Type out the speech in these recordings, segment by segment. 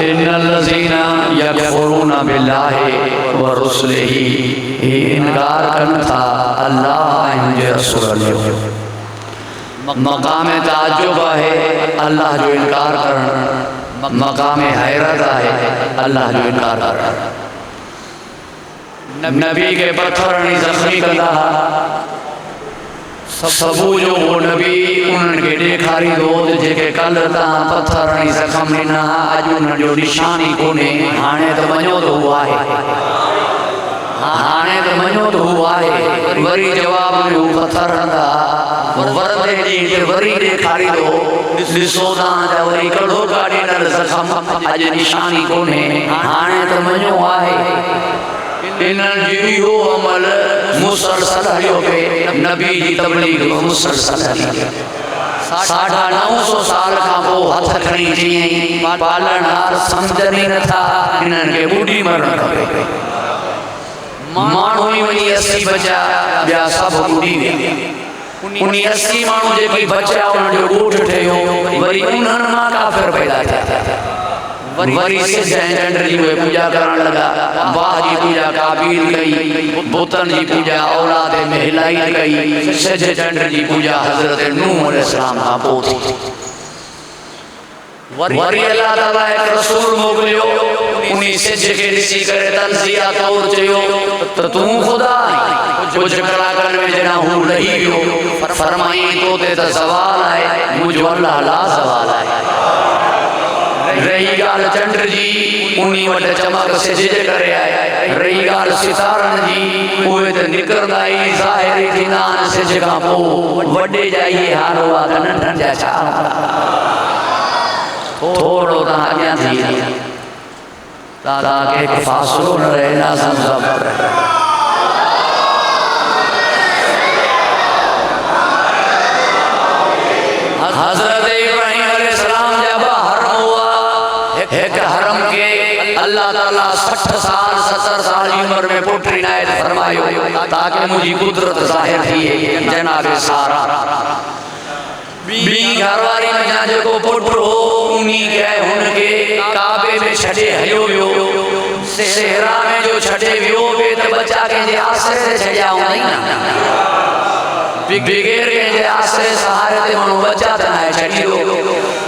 इन्नल्लज़ीना यकफ़ुरूना बिल्लाहि व रुसुलिही, इनकार करन था अल्लाह ऐं रसूल जो। मकाम ताज्जुब है अल्लाह जो इनकार करण, मकाम हैरत है अल्लाह जो इनकार करण। नबी के पत्थर नहीं जख्मी कंदा सबू जो वो नबी उनके ॾेखारी दोत जेके कल तव्हां पत्थर नहीं जख्म ॾिना अॼु उन जो निशानी कोन्हे। हाणे त मञो त हू आहे, हाणे त मञो त हू आहे। वरी जवाब में हू पत्थर हंदा वरदे ॾींहं ते वरी ॾेखारी दो ॾिसो तव्हांजा वरी कड़ो का ॾिनल जख्म अॼु निशानी कोन्हे। हाणे त मञो आहे। इन्हनि जी इहो अमल मुसलसल हलियो पिए, नबी जी तबलीग मुसलसल हली। 950 साल खां पोइ हथ खणी चयईं पालणहार सम्झनि नथा इन्हनि खे ॿुॾी मरणु खपे। माण्हू ई वञी 80 बचा, ॿिया सभु ॿुॾी विया। उन 80 माण्हू जेकी बचा उन्हनि जो ॻोठ ठहियो, वरी उन्हनि मां काफ़िर पैदा थिया। वरी सिज ऐं चंड जी उहे पूजा करण लगा, वाह जी पूजा काबील कई, बुतन जी पूजा औलाद में हिलाई कई, सिज चंड जी पूजा हज़रत नूह अलैहिस्सलाम खां पोइ थी। वरी अल्लाह ताला एक रसूल मोकिलियो, उन्हीं सिज खे ॾिसी करे तंज़िया तौर चयो त तूं ख़ुदा आहीं। कुझु कलाकनि में जना हू लही वियो, फरमाई तो ते त सवाल आहे, मुंहिंजो अल्लाह ला सवाल आहे। रही ॻाल्हि चंड जी, उन्हीं वटि चमक सिज जे करे आहे। रही ॻाल्हि सितारनि जी, उहे त निकिरंदा ई ज़ाहिर थींदा आहिनि सिज खां पोइ। वॾे जा इहे हाल हुआ त नंढनि जा छा। थोड़ो तव्हां अॻियां थी ताकि हिकु फ़ासिलो न रहे ना सभु। हज़रत इब्राहीम अलैहिस्सलाम जब हरम हुआ, एक हरम के अल्लाह ताला 60 साल 70 साल की उम्र में पुट इनायत फरमायो ताकि मुझी कुदरत जाहिर थी। जनाब सारा बी घरवारी में जा जेको पुट हो उन्हीं के हुनके काबे में छड़े हलियो वियो। सेहरा में जो छड़े वियो बे त बच्चा के जे आसरे से छड़िया हुंदा ना, बिगेर के जे आसरे सहारे ते माण्हू बच्चा त नाहे छड़ियो।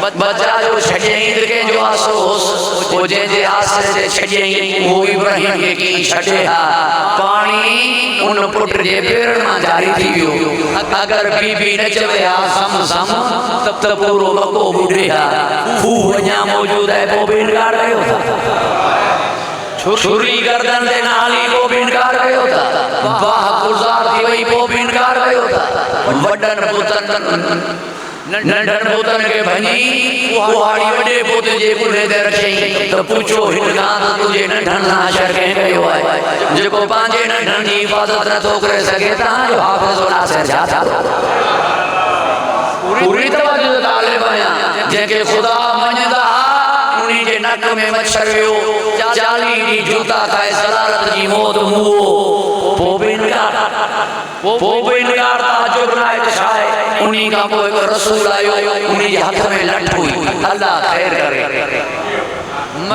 बच्चा जो छड़ियईं के जो आसरो होस वो जे आसरे से छड़ियईं वो इब्राहीम के की छड़े हा। पानी उन पुट जे पेरन में जारी थी वियो। अगर बीबी न चवे हा सम सम तब त पूरो मको बुढ़े हा फू वञा मौजूद है वो भी इनकार कयो था। छुरी गर्दन दे नाली वो भी इनकार कयो था। वाह गुजार थी वई वो भी इनकार कयो था। वडन पुतन नंढन पुतन के भनी कुहाड़ी वडे पुत जे कुल्हे ते रखई तो पूछो हिनका तुझे नंढन नाशर के कयो है जेको पांजे नंढन जी हिफाजत न तो करे सके ता जो हाफिज नासिर जाता। पूरी तवज्जो तालिब आया जेके खुदा मञदा उन्हीं जे नक में मच्छर वियो 40 डी जूता खाए सलारत जी मौत मुओ वो भी इनकार ताजुब नायत शाय। उन्हीं का वो एक रसूल आयो, उन्हीं के हाथ में लठ हुई, अल्लाह खैर करे।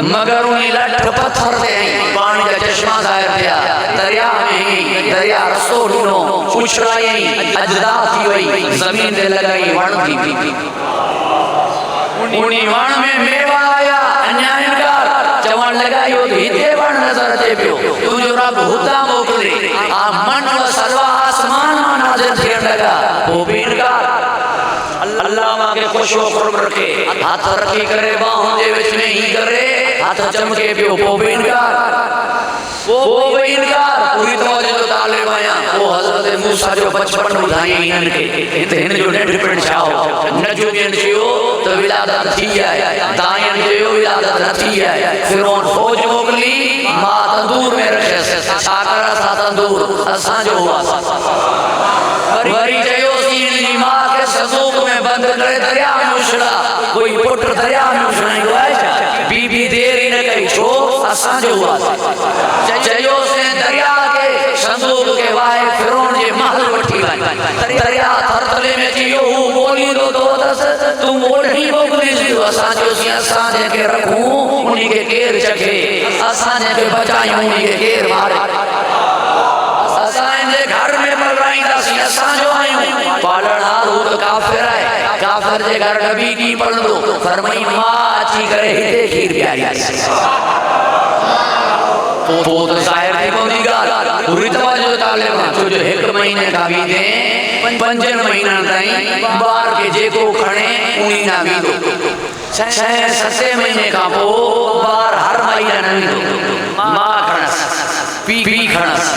मगर उन्हीं लठ पत्थर दे पानी का चश्मा जाहिर किया दरिया में, दरिया रसो ढूंढो उछराई अजदा थी वही जमीन दे लगाई वण थी। उन्हीं वण में मेवा आया अन्या इनकार चवण लगायो हिते वण नजर अचे पियो तुझो रब हुदा मोकिले आ मन व सलवा आसमान में नाज़िल थियण लगा वो भी इनकार। अल्लाह मां के खुशो खुर्ब रखे हाथ रखी करे बाहों दे विच में ही करे हाथ चमके पियो वो भी इनकार। पूरी तवज्जो तालिब आया वो हजरत मूसा जो बचपन ॿुधाई इनके इन जो नंढपण छाओ नजूबियन जो तो विलादत थी है दायन जो विलादत न थी है। फिरौन फौज मोकली मां तंदूर में रखे साकर सा तंदूर असा जो हुआ वरी जयो सीन जी मां के संदूक में बंद करे दरिया में उछला कोई पुट दरिया में उछलाइंदो है बीबी देरी न कई छो असा जो हुआ जयो से दरिया के संदूक के वाहे फिरौन जे महल वठी वई दरिया थरथले में जियो बोली दो दस तुम ओढ़ी मोकली जो असा जो सी असा जे के रखूं उन्हीं के केर चखे असाने के बचाई उन्हीं के केर मारे असाने घर में मराई दासी असा जो आयूं पालण हारू तो काफिर है काफिर जे घर नबी की पढ़ दो फरमाई मां अची करे हिते खीर प्यारी पोत ज़ाहिर थी पवंदी ॻाल्हि पूरी तवजो तालिब छो जो हिकु महीने खां बि दे 5 महीननि ताईं ॿार खे जेको खणे उनी न वींदो 6-7 महीने खां पोइ ॿार हर महीने न वींदो मां खणसि पी खणसि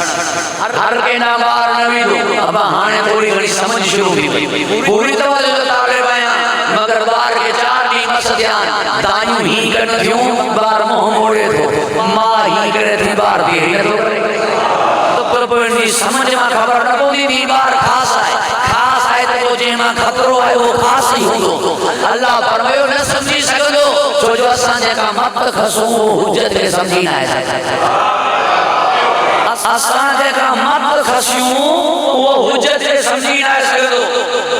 हर कंहिं ॿार न वींदो अब हाणे थोरी घणी समझ शुरू थी वई पूरी तवजो तालिब आहियां मगर ॿार खे 4 ॾींहं बस ध्यानु दायूं ही कनि थियूं ॿार मुंहुं मोड़े थो मां ही करे थी ॿार दी नथो करे तो पर समझ में खबर न पवंदी थी ॿार ख़ासि आहे त जो जंहिं मां ख़तरो आहे उहो ख़ासि ई हूंदो अल्लाह फरमायो न सम्झी सघंदो छो जो असां जेका मत खसूं हुजत खे सम्झी न आहे असां जेका मत खसियूं उहो हुजत खे सम्झी न आहे सघंदो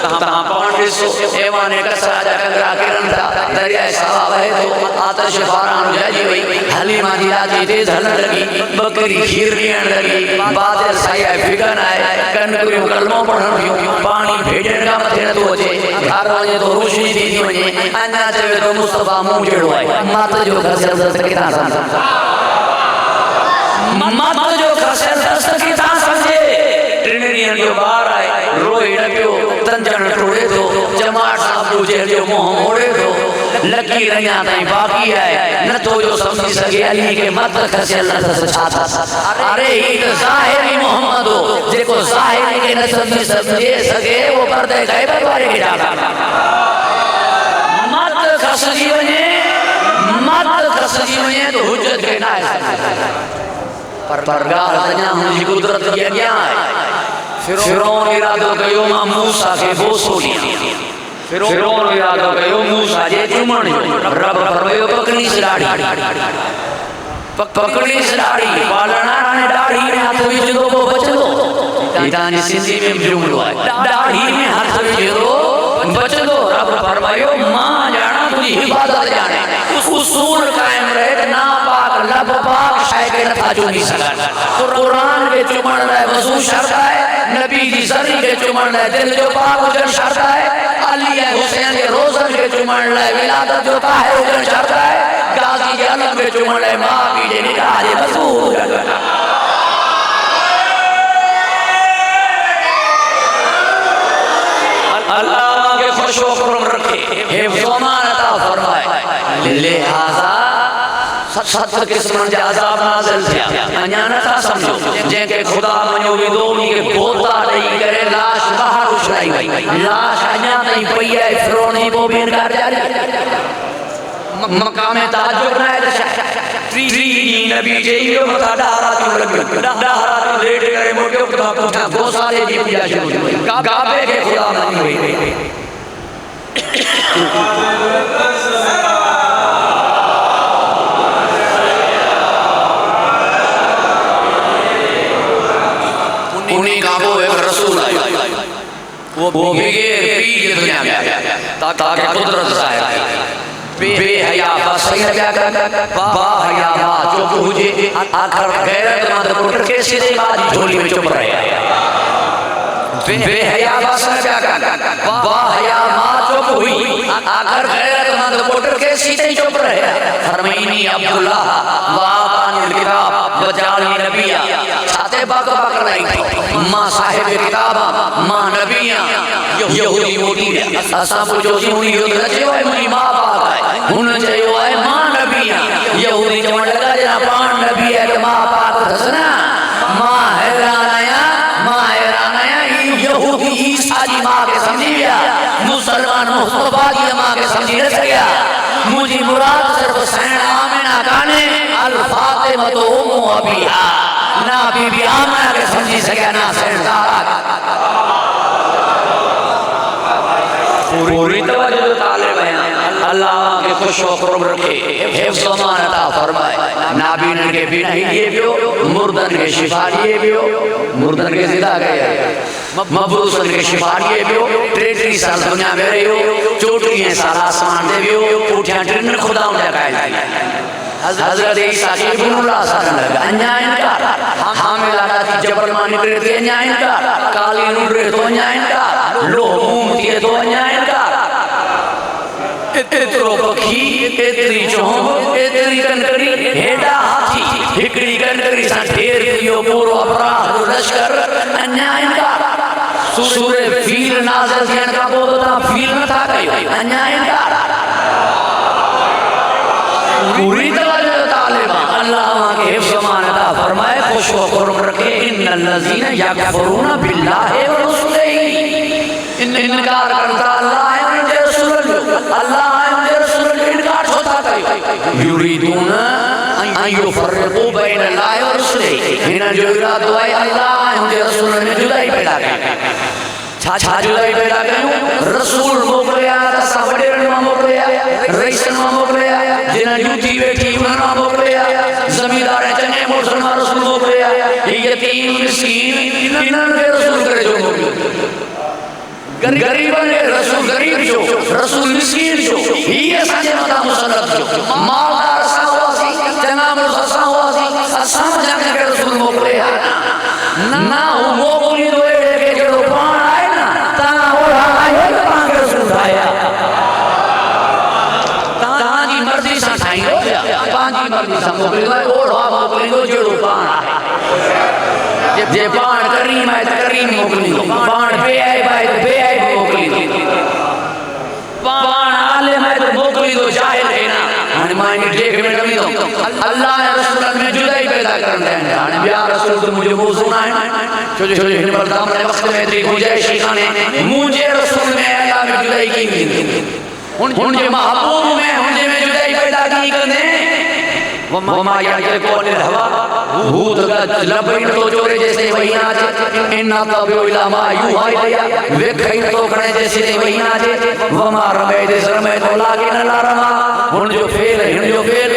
तव्हां पाण ॾिसो एवाने कसरा जा कंगरा किरनि था दरिया सावा वहे थो आतिश बारान जाजी वई हलीमा जी राजी तेज हलण लगी बकरी खीर ॾियण लगी बादल साई फिगन आहे कनकरियूं कलमो पढ़ण थियूं पाणी भेजण खां मथे नथो अचे घर वञे तो रोशनी थी वञे अञा चवे तो मुस्तफा मूं जहिड़ो आहे मत जो खसियल दस्त किथां सम्झे मत जो खसियल दस्त किथां सम्झे 3 ॾींहनि जो ॿार आहे रोए न पियो तंजण टोड़े थो चमाट सां पूजे जो मुंहुं मोड़े थो लकीर अञा ताईं बाक़ी आहे नथो जो सम्झी सघे अली के मत खसियल दस्त छा था अरे ही त ज़ाहिरी मोहम्मद हो जेको ज़ाहिरी के न सम्झी सघे वो पर्दे ग़ैबत वारे खे ॾाढा मत खसजी वञे तो हुजत के ना आहे पर ॻाल्हि अञा हुनजी कुदरत जे अॻियां आहे फिरौन इरादो कयो मां मूसा खे बोसो ॾियां फिरौन इरादो कयो मूसा जे चुमण जो रब फरमायो पकड़ीस ॾाढ़ी पालणा ने ॾाढ़ी में हथ विझंदो पोइ बचंदो तव्हांजी सिंधी में बि जुमिलो आहे ॾाढ़ी में हथ विझंदो बचंदो रब फरमायो मां ॼाणा तुंहिंजी हिफ़ाज़त ॼाणे उसूल कायम रहे ना पाक लब पाक शय के नथा चुमी सघनि कुरान के चुमण लाइ वज़ू शर्त आहे नबी जी सरी के चुमण लाइ दिल जो पाक हुजण शर्त आहे अली ऐं हुसैन के रोज़न के चुमण लाइ विलादत जो ताहिर हुजण शर्त आहे गाज़ी के अलम के चुमण लाइ मां पीउ जे निकाह जे वज़ू हुजण अल्लाह के खुशो खुरम रखे हिफ्ज़ व अमान अता फरमाए लिहाजा 7 क़िस्मनि जा अज़ाब नाज़िल थिया अञा नथा सम्झो जंहिंखे ख़ुदा मञियो वेंदो उन्ही खे गोता ॾेई करे लाश ॿाहिरि उछलाई वई लाश अञा ताईं पई आहे फिरौन जी पोइ बि इनकार जारी मक़ाम ताजुब न आहे 3 ॾींहं नबी जे इहो मथां ॾाहरातियूं लॻियूं लेट करे मोटियो पुठियां गोसाले जी पूॼा शुरू थी काबे खे ख़ुदा मञी वई उन्हीं का वो एक रसूल आया वो बगैर पी के दुनिया में आया ताकि कुदरत ज़ाहिर है बेहया बसैर क्या बा हया मा चुप हुजे आखिर गैरतमंद पुट के सिरे बाजी झोली में चुप रहे बेहया बसैर क्या बा हया मा चुप हुई आखिर गैरतमंद पुट के सिरे चुप रहे फरमाईनी अब्दुल्ला वातानिल किताब वजाली नबिया छाते बक नहीं मां साहिब किताबा मां नबिया यहूदी मोदी असा पुछो जी हुन यो न चयो है मुंहिंजी मां पाक आहे हुन चयो है मां नबिया यहूदी चवण लगा जना पाण नबी है मां पाक दसना मां हैरान आया यहूदी ईसा जी मां के समझी गया मुसलमान मुस्तफा जी मां के समझी न सकिया मुझी मुराद सिर्फ सैन आमिना काने अल फातिमा तो उम्मु अबिहा ना बीबी आमिना के समझी सकिया ना सैन ज़हरा पूरी तवज्जो तालिब है अल्लाह के खुशो खुरम रखे हिफ्ज़ व अमान अता फरमाए नाबीन के भी नहीं दिए बियो मुर्दन के शिफा दिए बियो मुर्दन के जिंदा गए मबरूसन के शिफा दिए बियो 33 साल दुनिया में रहियो 34 साल आसमान दे बियो पुठियां 3 खुदाउन जा कायल हजरत ईसा के इब्नुल्लाह सल्लल्लाहु अन्याय इनकार हामिला का जबल मानी करे तो अन्याय इनकार काली नूरे तो अन्याय इनकार लो मूंगती तो अन्याय इनकार एतरो पखी एतरी चोंब एतरी कनकरी हेडा हाथी हिकड़ी कनकरी सा ढेर दियो पूरो अपराध लश्कर अन्याय इनकार सूरे फील नाज़िल थियण का पोइ ता फील न था कयो अन्याय इनकार पूरी तवज्जो तालिबा अल्लाह के हिफ्ज़ मानता फरमाए खुशो कुर्ब रखे इन्नल लज़ीना यकफुरूना बिल्लाहि व रसूलिही इनकार करता अल्लाह है उनके रसूल अल्लाह है उनके रसूल इनकार होता कयो युरीदूना अन युफर्रिकू बैन अल्लाह व रसूलिही हिन जो इरादो है अल्लाह है उनके रसूल ने जुदाई पैदा कई छा जुदाई पैदा कयूं रसूल मोकलिया त वडेरन मां मोकलिया रईसन मां मोकलिया जिन जूती वेठी उन मां मोकलिया जमींदार चने मोसन मां रसूल मोकलिया यतीम मिस्कीन इन्हन के रसूल करे जो मोकलियो गरीब ने रसूल गरीब जो रसूल मिस्कीन जो ही असांजे मथा मुसल्लत जो मालदार सा हुआसी चना मुसा सा हुआसी असां जन के रसूल मोकलिया ना हो मोकली दो के जो पाण आए ना ता ओढ़ा आए ता के रसूल आया ताजी मर्जी सा ठाईंदो पांजी मर्जी सा मोकलियो ओढ़ा मोकलियो जेड़ो पाण आहे जे पाण करीम है तो करीम मोकलियो पाण बेआइब है तो बेआइब मोकलियो पाण आलिम है तो मोकलियो जाहिल है ना हाणे मां इन देख में कमी दो अल्लाह ने रसूल में जुदाई पैदा करन दे हाणे बिया रसूल तो मुझे मौजू ना है छो हिन बलदाम ने वक्त में तेरी गुंजाइश खाने मुझे रसूल में अल्लाह में जुदाई की हुन जे महबूब में हुन जे में जुदाई पैदा की करने वमा यक़िको अनिल हवा भूत लबइन तो जोरे जैसे वहीना जे इन्ना तबयो इला मा युहा इलैया वे कहीं तो करने जैसे वहीना जे वमा रमे दे रमे तो लागे न ला रमा हुन जो फेल हिन जो फेल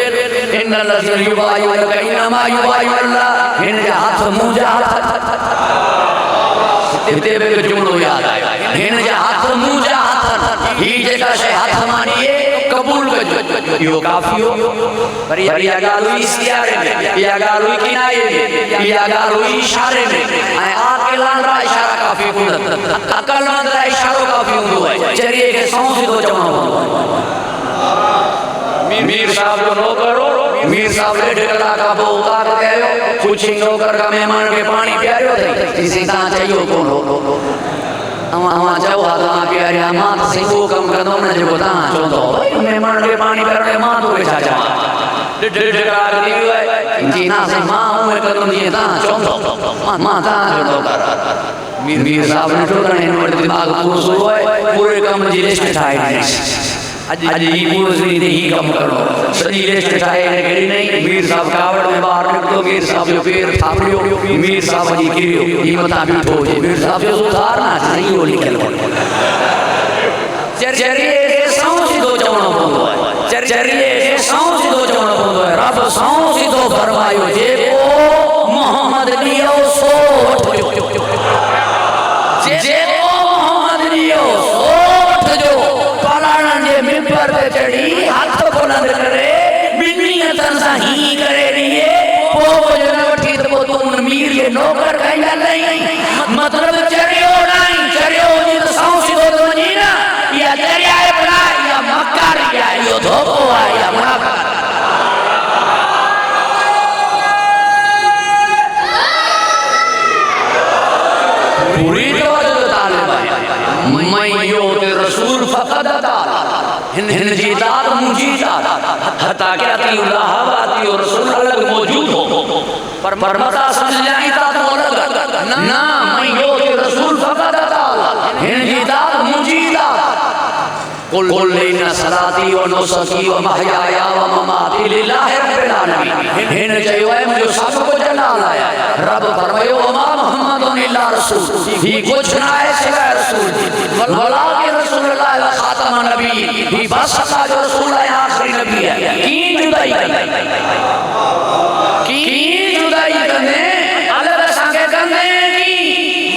इन्ना लज़ीना युबायिउन कइना मा युबायिउल्लाह हिन जा हाथ मुंह जा हाथ ते बे जुमलो याद आयो हिन जा हाथ मुंह जा हाथ ही जेका शे हाथ मानिए कबूल कजो यो काफी हो पर या गाल हुई इस्तियारे में या गाल हुई किनारे में या गाल हुई इशारे में ऐ आकिलान रा इशारा काफी कोन अकलमंद रा इशारो काफी हुंदो है जरिए के सौ सिधो चवणो मीर साहब जो नौकरो मीर साहब ॾेढ कलाक खां पोइ उतार कयो कुझु नौकर का मेहमान खे पाणी पियारियो अथई चईं तव्हां चयो कोन अवां चओ हा तव्हां पियारिया मां त सही उहो कमु कंदुमि न जेको तव्हां चवंदो मेहमान खे पाणी पियारणो मां तोखे छा चवां ॾेढ कलाक थी वियो आहे जी ना साईं मां उहे कंदुमि जीअं तव्हां चवंदो मां तव्हांजो नौकर मीर साहब ने ठोकण हिन वटि दिमाग़ पूरो सुठो आहे पूरे कम जी लिस्ट ठाहे ॾिनी अज ही पूरो सी ही कम करो सही लिस्ट ठाहे ने कड़ी नहीं मीर साहब कावड़ में बाहर निकलो मीर साहब जो पैर थापड़ियो मीर साहब जी गिरियो ही मथा बीठो हो मीर साहब जो सुधारना सही हो लिखल चरिए के सौ सिधो चवणो पवंदो है चरिए के सौ सिधो चवणो पवंदो है रब सौ सिधो फरमायो जेको मोहम्मद दियो सो वठो जेको मोहम्मद दियो सो वठो मिंबर पे चढ़ी हाथ बुलंद करे बिन्नी हथन सा ही करे दिए पोइ जन वठी त पोइ तूं मीर जे नौकर कहिया नहीं मतलब चरियो नहीं चरियो जी तो सौ सिधो तो वञी न या चरिया आहे बड़ा या मक्कार या इहो धोखो आहे या मुनाफ़िक़ पूरी तवज्जो तालिब है मैं यो ते रसूल फक़द ताला हिन जी दाद मुझी दाद हता के अती अल्लाह व अती रसूल अलग मौजूद हो पर मता समझ जाए ता तो अलग ना मैं यो के रसूल फक़द ताला हिन जी दाद मुझी दाद कुल इन्ना सलाती व नुसकी व महयाया व ममाती लिल्लाहि रब्बिल आलमीन हिन चयो है मुझे सब कुछ जलाल आया रब फरमायो मा मुहम्मदुन इल्ला रसूल ही कुछ ना है सिवाय रसूल वला के रसूलुल्लाह व खातम नबी ही बस का जो रसूल है आखिरी नबी है की जुदाई करने अलग संगे करने की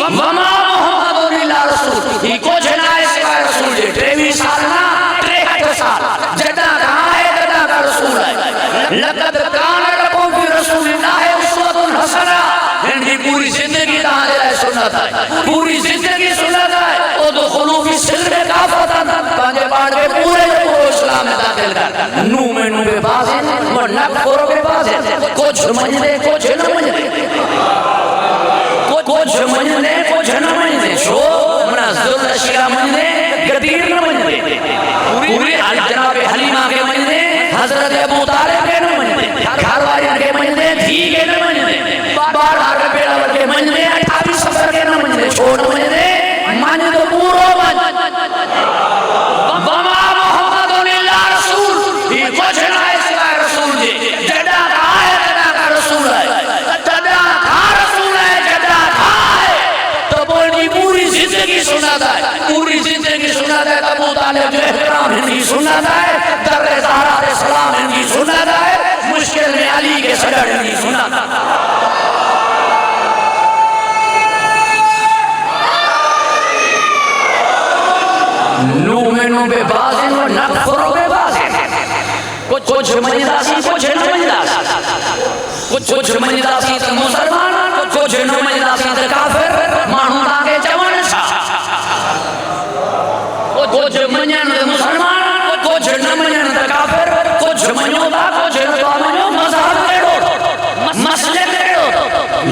वमा मुहम्मदुन इल्ला रसूल ही कुछ ना है सिवाय रसूल 23 साल ना 63 साल जदा कहां है जदा का रसूल है लक़द कान लकुम फी रसूलिल्लाहि उस्वतुन हसना। हिंदी पूरी जिंदगी तहां जे सुन्नत है, पूरी जिंदगी सुन्नत है। उदखुलू फी सिल्म काफतन, पंहिंजे पाण खे पूरे इस्लाम में दाखिल कर। नू में नू बेबाज़ व नकफुर बेबाज़, कुछ मञदे कुछ न मञदे, कुछ मञदे कुछ न मञदे। छो मनाज़ुल अशिया मञदे, गदीर न मञदे, पूरी जनाब हलीमा के मञदे, हज़रत अबू तालिब के न मञदे, घरवारियों के मञदे, धी के न मञदे, 12 पेड़ावर के मञदे, 28 सफ़र के न मञदे। छो न मञदे, मञ तो पूरो मञ। वमा मुहम्मदुन इल्ला रसूल, ही कुछ न है सिवाय रसूल जे। जदा है तदा का रसूल है, तदा था रसूल है, जदा था है। तो बोली पूरी जिंदगी सुन्नत है, पूरी जिंदगी सुन्नत है। अबू तालिब जो इहतराम हिंदी सुन्नत है, दर्रे ज़हरा अलैहि सलाम हिंदी सुन्नत है, मुश्किल में अली के सदर हिंदी सुन्नत है। नू में नू बेबाज़ व नकफुर बेबाज़, कुछ मञदासी कुछ न मञदासी, कुछ मञदासी त मुसलमान, कुछ न मञदासी त काफिर। माण्हू तव्हांखे चवण छा, कुछ मञण त मुसलमान, कुछ न मञण त काफिर। कुछ मञो था कुछ न मञो, मज़हब कहिड़ो, मसलक कहिड़ो।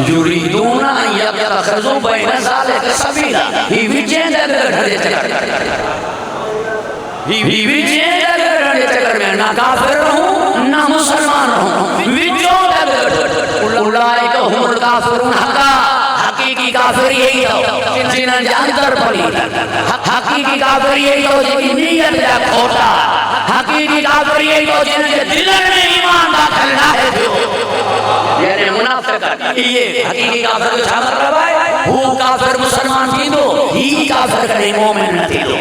युरीदून अन यब्तग़ू बैन ज़ालिका सबीला, ही विचें ढड़े चक्कर में ना काफिर रहूं ना मुसलमान रहूं, विचों उलाइक हुमुल काफिरून हक़ा। हकीकी काफिर यही हो जिन्हनि जे अंदर पड़ी, हकीकी काफिर यही हो जिनकी नीयत जा खोटा, हकीकी काफिर यही हो जिन्हनि जे दिलनि में ईमान दाखिल न है थियो, यानी मुनाफिक। ये हकीकी काफिर जो छा मतलब है, हू काफिर मुसलमान थींदो, ही काफिर कॾहिं मोमिन न थींदो।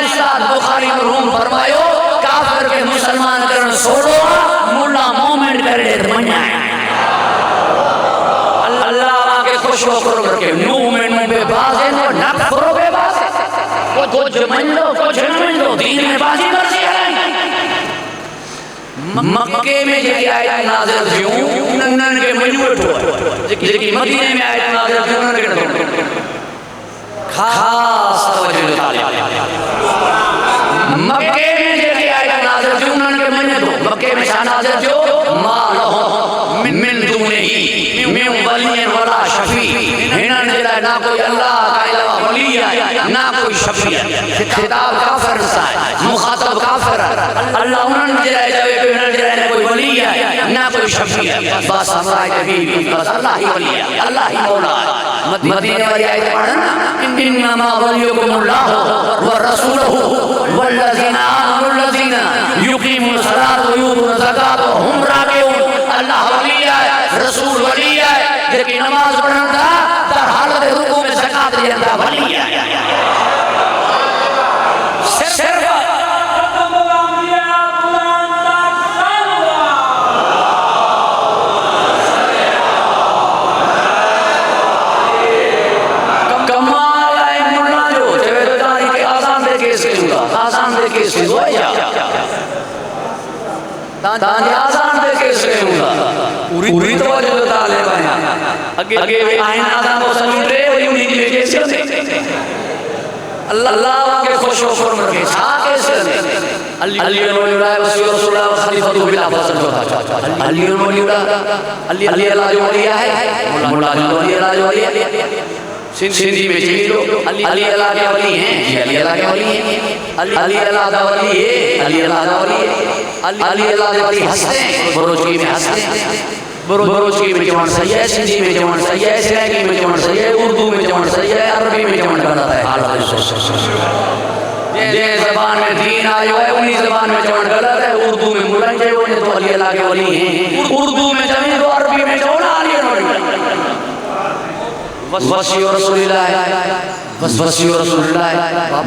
उस्ताद बुखारी मरहूम फरमायो, काफिर के मुसलमान करण सोड़ो, मुल्ला मोमिन करे मञाए। अल्लाह के खुश होकर रखे। नू में नू बेबाज़ व नकफुर बेबाज़, कुछ मञ लो कुछ न मञ लो, दीन में बाजी मर्जी है। मक्के में जेकी आयत नाज़िल थियूं उन्हनि खे मञी वठो है, जेकी मदीने में आयत नाज़िल थियूं उन्हनि खे ख़ास तवज्जो तालिब। मक्के में जेकी आयत नाज़िल थी उन्हनि खे मञे थो। मक्के में छा नाज़िल थियो, मा लहुम मिन दूनिही मिन वलिय्यिन वला शफ़ी। हिननि जे लाइ ना कोई अल्लाह खां अलावा वली आहे, ना कोई शफ़ी आहे। खिताब काफ़िर सां आहे, मुख़ातब काफ़िर आहे। अल्लाह उन्हनि जे लाइ चवे पियो, हिननि जे लाइ ना कोई वली आहे ना कोई शफ़ी आहे। बस हमारा नबी, बस अल्लाह ही वली है, अल्लाह ही मौला है। मदीने वाली आयत पढ़ना, इन्नमा वलियुकुमुल्लाहु व रसूलुहु वल्लज़ीना आमनु वल्लज़ीना युक़ीमुन सलात व यूतून ज़कात व हुम राकिऊन। अल्लाह वली है, रसूल वली है, जेकी नमाज पढ़ंदा त हालत रुकू में ज़कात ॾियंदा, वली है। सिर्फ आसान दे केस कयूंगा, पूरी तवज्जो तालिब आहियां। अगे आहिनि आज़ान वो सलूटे वरी उन्हीं जी केस कंदे। अल्लाह के खुश होकर रखे छा केस कंदे। अली वलीउल्लाह वसी रसूलुल्लाह व खलीफतु बिला फज़ल जो था। अली वलीउल्लाह, अली अल्लाह जो वली है, मुल्ला जो वली अल्लाह जो वली है। सिंधी में चली लो, अली अल्लाह के वली हैं, जी अली अल्लाह के वली हैं। अली अल्लाह का वली है, अली अल्लाह का वली है। अली अल्लाह के वली हंसते हैं, बरोचगी में हंसते हैं। बरोचगी में जवान सही है, सिंधी में जवान सही है, सराइकी में जवान सही है, उर्दू में जवान सही है, अरबी में जवान गलत है। जे ज़बान में दीन आयो है उन्हीं ज़बान में जवान गलत है। उर्दू में मुल्ला जे वो तो अली अल्लाह के वली हैं, उर्दू में जमीन तो अरबी में जवान अली अल्लाह। वसी रसूलुल्लाह, वसी रसूलुल्लाह।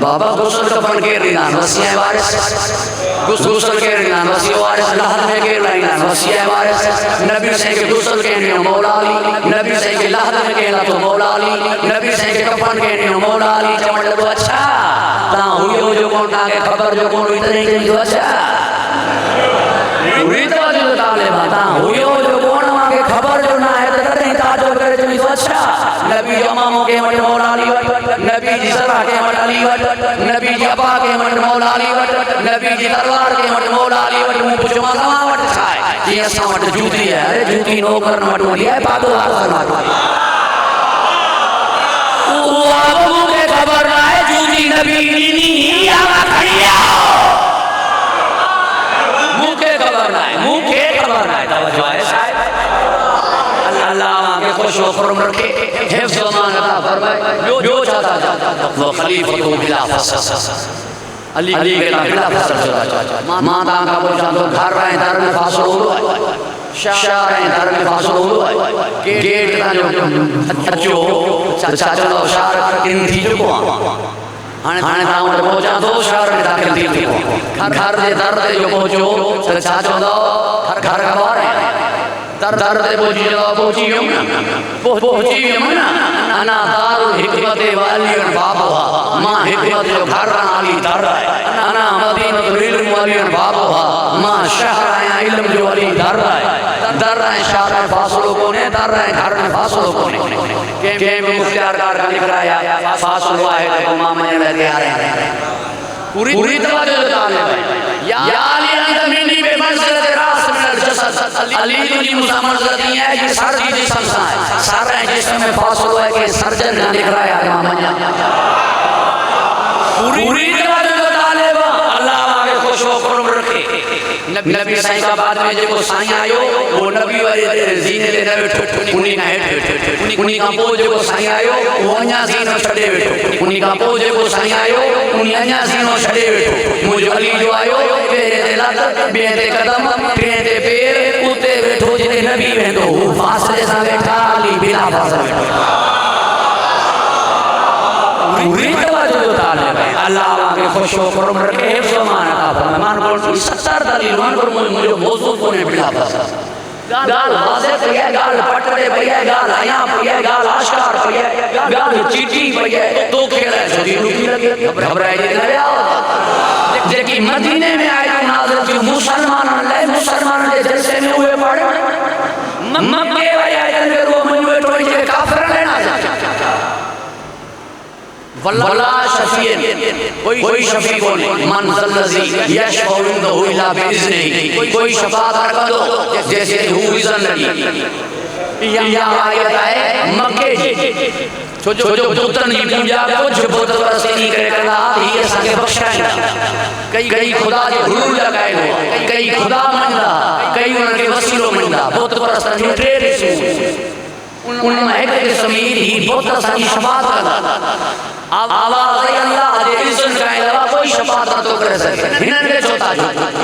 बाबा गुस्ल कफन के रिनान वसी वारिस, गुस्ल के रिनान वसी वारिस, लहद में के रिनान वसी वारिस। नबी से के गुस्ल के ने मौला अली, नबी से के लहद में के तो मौला अली, नबी से के कफन के ने मौला अली। चवण लगो अच्छा ता हुयो जो कोन ताके खबर जो कोन इतने ही अच्छा। ताले माता हुयो जो कोण मांगे खबर जो ना है तदे ताजो करे जो अच्छा नबी इमामों के मठ मौला अली वट नबी जी सरा के मठ अली वट नबी जी अबा के मठ मौला अली वट नबी जी दरबार के मठ मौला अली वट मुंह पुछो मां वट छाए जी असां वट जूती है अरे जूती नो करन वट होली है पागल वाला वो बाबू के खबर ना है जूती नबी नी आवा खड़िया मुके खबर ना है तवज्जो है साहब अल्लाह के खुश हो फरम रखे हिफ्ज़ मान अता फरमाए जो चाहता वो खलीफा को बिला फस अली के नाम बिला फस चाचा माता का बोझा तो घर रहे दर में फासलो हुआ शाह रहे दर में फासलो हुआ गेट का जो अच्छो चाचा लो शाह किन थी जो हाने ताऊ वट पहुंचा तो शहर में दाखिल थी घर दे दर दे जो पहुंचो चाचा लो घर का बाहर दर दे पहुंची ना अना दारुल हिकमत वाली बाबा मां हिकमत जो घर वाली दर है अना मदीनतुल इल्म वाली बाबा मां शहर इल्म जो वाली दर है शहर में फासलो कोने दर है घर में फासलो कोने के मुख्तियार का लिख रहा है फासलो है तो मां में लगे आ रहे हैं पूरी तवज्जो ताले या अली अंत मिनी बे मंज़िलत रास मिनल जसद अली तुझी मुसमरत नहीं है ये सर की जिस्म सा है सारा जिस्म में फासलो है कि सर्जन ने लिख रहा है मामला पूरी तवज्जो ताले अल्लाह आगे खुश हो फरम रखे नबी साईं का बाद में जो साईं आयो वो नबी वाले जीने ले बैठो उन्हीं का हेठ उन्हीं का पो जो साईं आयो वो अन्या जीनो छड़े बैठो उन्हीं का पो जो साईं आयो उन्हीं अन्या जीनो छड़े बैठो मुझे अली जो आयो पेरे दे लत बेदे कदम पेरे पैर उते बैठो जे नबी वेंदो फासले सा बैठा अली बिला फासले बैठो पूरी तवज्जो ताले अल्लाह आगे खुश हो फरम रखे हिफ्ज़ मान अता फरमान को 70 दलील मान पर मुझे मौजू कोने बिला फास गाल वाज़े पे गाल पटड़े पे गाल आया पे गाल आश्कार पे गाल चीटी पे तो खेला छोरी रुकी लगे घबराए गया जेकी मदीने में आए नाज़िल जो मुसलमान दे जलसे में हुए पड़े मक्के वाले आए वो मुझे तो ये काफिर लेना वल्ला शफीन कोई शफी को नहीं मन जल्लजी यशफउ इंदहु इला बिइज़्निही कोई शफाअत कर दो जैसे हु इज़न लगी या आयत है मक्के जो पुतन की पूजा कुछ बुत परस्ती नहीं करे कला ये संगे बख्शाएगा कई खुदा के हुलूल लगाए हो कई खुदा मंदा कई उनके वसीलो मंदा बुत परस्त ने ट्रेड उनमें एक समीर ही बहुत सारी शफाअत करता आवाज़ अल्लाह दे इज़्ज़त का अलावा कोई शफाअत तो कर सके हिनन के चौथा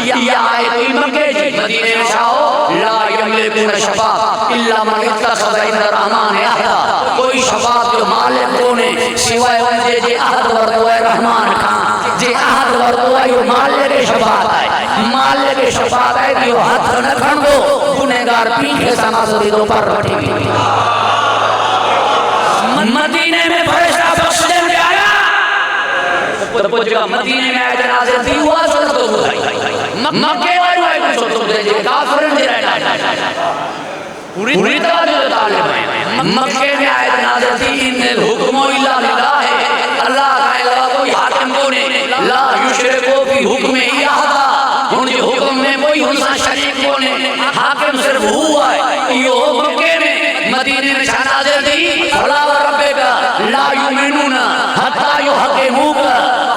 या आए कोई मक्के जी मदीने में आओ ला यमलिकुन शफाअत इल्ला मन इत्तखज़ इंद रहमान अहदा कोई शफाअत जो मालिक कोने सिवाय उनके जे अहद वरतो है रहमान खान जे अहद वरतो है यो मालिक की शफाअत है मालिक की शफाअत है कि हाथ न खणो गुनहगार पीछे समासरी दो पर बैठी मदीने में फरिश्ता बख्शने में आया तो जब मदीने में आए जनाजे थी हुआ तो मक्के वाले आए तो दे काफिरन दे रहना पूरी तवज्जो ताले मक्के में आए जनाजे थी इन्नल हुक्मु इल्ला लिल्लाह अल्लाह का अलावा कोई हाकिम को नहीं ला युशरिकु फी हुक्मिही अहदा उनके हुक्म में कोई उनसा शरीक को नहीं हाकिम सिर्फ हुआ है यो मक्के में मदीने में जनाजे थी फला रब्बिका ला युमिनुना हत्ता युहक्किमुका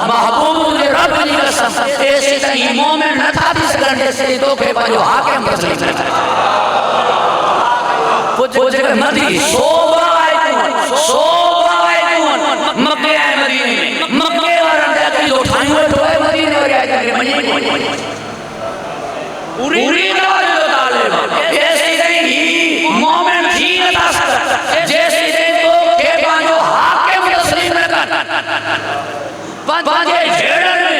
महबूब के रब की कसम ऐसे कहीं मोमिन न था भी सकन जैसे तो के बनो हाकिम तस्लीम करता वो जगह मदी सोबा आए मक्के आए मदीने में मक्के वाला देखी जो ठाई हुए तो है मदीने वाले आए थे मदीने पूरी तवज्जो ताले ऐसे कहीं मोमिन थी न था सकन जैसे तो के बनो हाकिम तस्लीम करता बाजे झेड़न में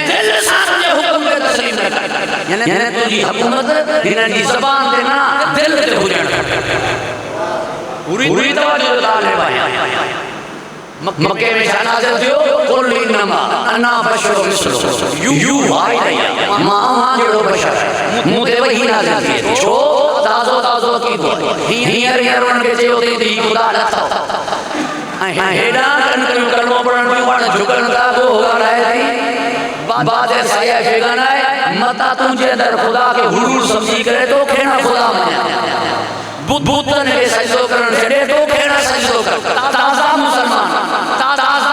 दिल साथ हुक्म के तस्लीम करता यानी तुझी हुकूमत इन्हां दी ज़बान ते ना दिल ते हुजण पूरी तवज्जो ताले भाई मक्के में जनाज़ा थियो कुल इन्नमा अना बशरु मिस्लुकुम यू भाई मा जड़ो बशर मुझे वही नाज़िल थिए छो ताज़ो ताज़ो कीदो हींअर हींअर उनखे चयो अथई त हीउ ख़ुदा न अथव ऐं हेॾा कनकरियूं कलमो पढ़ण पियूं पाण झुकनि था को ॻाल्हाए थी बात सही आहे मता तुंहिंजे अंदरि ख़ुदा खे हुलूल सम्झी करे तो खेणा ख़ुदा मञा भूतनि खे सजदो करण छॾे तो खेणा सजदो कर ताज़ा मुसलमान ताज़ा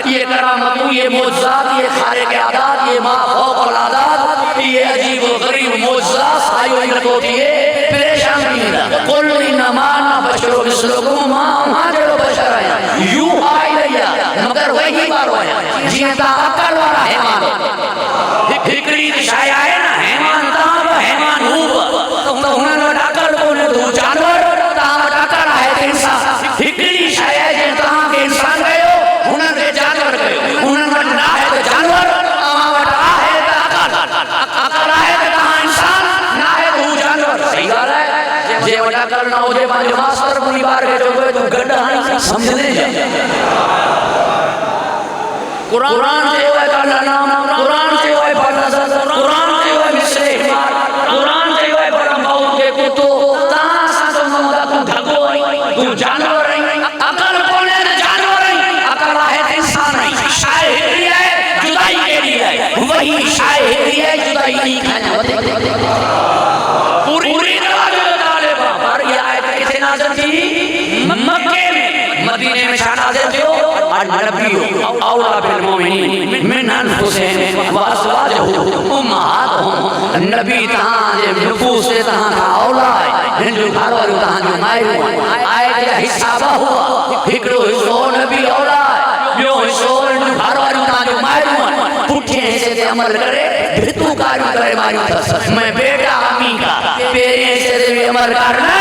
ये करामतूं ये मोज़ात ये खारिक़ आदात ये मा फौक़ औलादात ये अजीब व गरीब मोज़ात सायो ही रखो थिए परेशान थींदा कुल इन्नमा अना बशरुम मिसलुकुम मां जहिड़ो बशर आहियां यू आइया मगर वही वारो आहियां जीअं तव्हां अकल वारा हैवान हिकिड़ी शइ आहे न हैवान तव्हां बि हैवान हू बि त हुननि वटि अकल कोन्हे तूं जानवर तव्हां वटि अकल आहे त इंसान हिकिड़ी शइ आहे जीअं तव्हांखे इंसान कयो हुननि खे जानवर कयो हुननि वटि न आहे त जानवर तव्हां वटि आहे त अकल आहे त तव्हां इंसान न आहे त हू जानवर सही ॻाल्हि आहे जे वटि अकल न हुजे पंहिंजो मास्तर पूरी ॿार खे चओ तूं गॾु हाणे सम्झंदे कुरान चयो आहे कुरान चयो आहे कुरान चयो आहे मिसरे कुरान चयो आहे परम भाऊ खे कुतो तव्हां सां चवंदो तूं ढगो आहीं तूं जानवर आहीं अकल कोन्हे त जानवर आहीं अकल आहे त इंसान आहीं शइ हिकिड़ी आहे जुदाई कहिड़ी आहे वही शइ हिकिड़ी आहे जुदाई नहीं खाना पूरी पर यह आयत किथे नाज़िल थी मक्के में मदीने में छा नाज़िल थियो नबी औला बिल मोमिनीन मिन अनफुसिहिम व अज़वाजुहुम उम्महातुहुम नबी तहां जे नफूस से तहां का औला है हिन जो घर वारो तहां जो मायरो आयत जा हिसाब हुआ हिकड़ो हिस्सो नबी औला है ॿियो हिस्सो घर वारो तहां जो मायरो पुठे हिस्से ते अमल करे भितू कार्य करे मारियो अथसि मैं बेटा अमी का पहिरें हिस्से ते बि अमल करना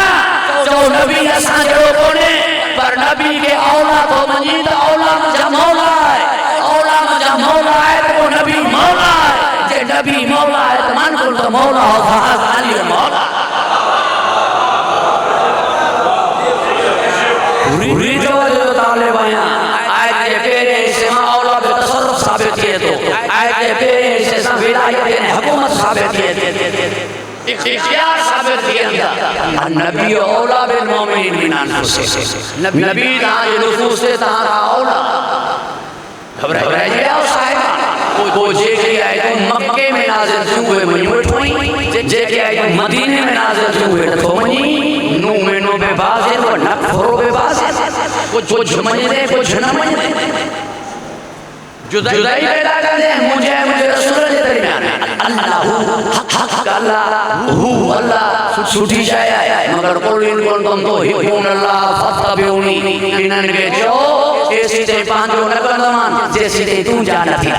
चओ नबी असां जहिड़ो कोन्हे पर नबी के औला तो मञी त औला मुंहिंजा मौला आहे औला मुंहिंजा मौला आहे त पोइ नबी मौला आहे जे नबी मौला आहे त मान कुल त मौला हो फहाज़ अली मौला पूरी तवज्जो तालिब आहियां आयत जे पहिरें हिस्से मां औला जो तसर्रुफ़ साबित थिए थो आयत जे पहिरें हिस्से सां विलायत ऐं हुकूमत साबित थिए थी इख्तियार साबित थिए नबी औला बिल मोमिनीन मिन अनफुसिहिम नबी तहां जे नफूस से तहां का औला घबराइजे आओ साहिब को जेके आयतूं मक्के में नाज़िल थियूं उहे मञी वठो जेके आयतूं मदीने में नाज़िल थियूं उहे नथो मञी नूह में नो बेबाज़ वो न थोरो बेबाज़ कुछ मञे कुछ न मञे जुदाई पैदा कर दे मुझे रसूल जे दरमियान अल्लाह हू अल्लाह सुठी शइ आहे मगर कुल इन कुंतुम तुहिब्बून अल्लाह फत्तबिऊनी इन्हनि खे चओ एसी ते पंहिंजो न कंदोमान जेसी ते तूं जा नथी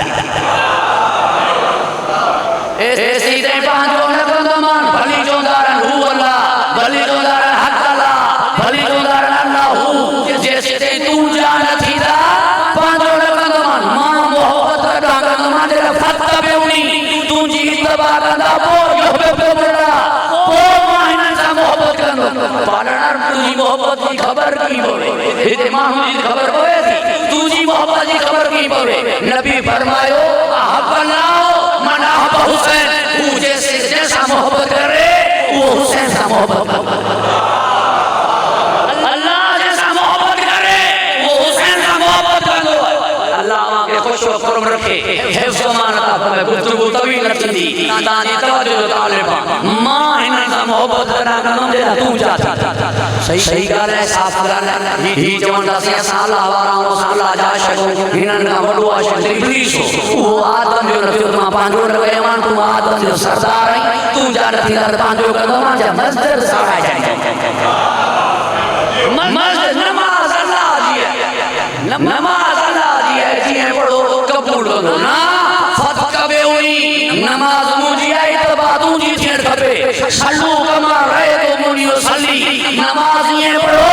एसी ते पंहिंजो न कंदोमान भली चवंदा रहनि हू अल्लाह भली चवंदा रहनि हक़ अल्लाह भली चवंदा रहनि अल्लाह हू जेसी ते तूं जा नथी पंहिंजो न कंदोमान मां मोहब्बत कॾा कंदोमान जे फत्तबिऊनी तुंहिंजी इत्तबा कंदा पोइ तुझी मोहब्बत की खबर की पवे हिते माण्हू जी खबर पवे थी तुझी मोहब्बत की खबर की पवे नबी फरमायो अहब्बल्लाह मन अहब्ब हुसैन तू जैसा मोहब्बत करे वो हुसैन से मोहब्बत अल्लाह जैसा मोहब्बत करे वो हुसैन से मोहब्बत कंदो अल्लाह के खुश व खुर्म रखे हिफ्ज़ मान अता फरमाए गुफ्तगू तवील रखंदी तांजी तवज्जो तालिबा मां हिन सां मोहब्बत करा कंदम जे तू जा सही ॻाल्हि आहे साफ़ ॻाल्हि आहे ही चवंदासीं असां अलाह वारा आहियूं असां अलाह जा आशिक़ हिननि खां वॾो आशिक़ इब्लीस हो उहो आदम जो न थियो मां पंहिंजो न कयो मां तूं आदम जो सरदार आहीं तूं जा न थींदा त पंहिंजो कंदो मां जा मस्जिद साड़ाए मस्जिद नमाज़ अल्लाह जी आहे नमाज़ अल्लाह जी आहे जीअं पढ़ो कबूल कंदो ना फत्तबिऊनी नमाज़ मुंहिंजी आहे त बातूं जी थियणु खपे सल्लू कमा रहे तो मुनियो सली नमाज ये पढ़ो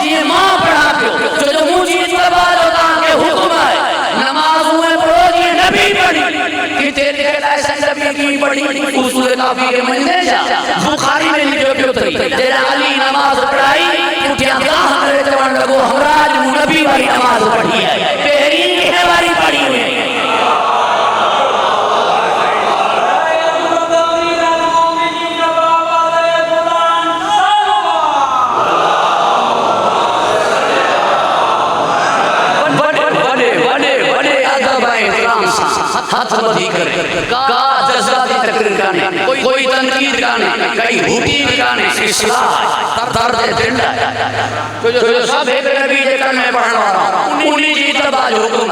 जीअं मां पढ़ा पियो जो मुंहिंजी इत्तबा जो तव्हांखे हुकुम आहे नमाज उहे पढ़ो जीअं नबी पढ़ी किथे लिखियल आहे असां नबी कीअं पढ़ी उसूल काफ़ी खे मञंदे छा बुखारी में लिखियो पियो अथई जॾहिं अली नमाज़ पढ़ाई पुठियां गाह करे चवणु लॻो हमराज मूं नबी वारी नमाज़ पढ़ी आहे पहिरीं कंहिं वारी पढ़ी हुई काने, कोई तनकीद काने, कई हुकीम काने, इस्लाह दर्द दिल तो जो सब एक नबी जे कन में पढ़ण वाला उन्हीं जी तबाज हुकुम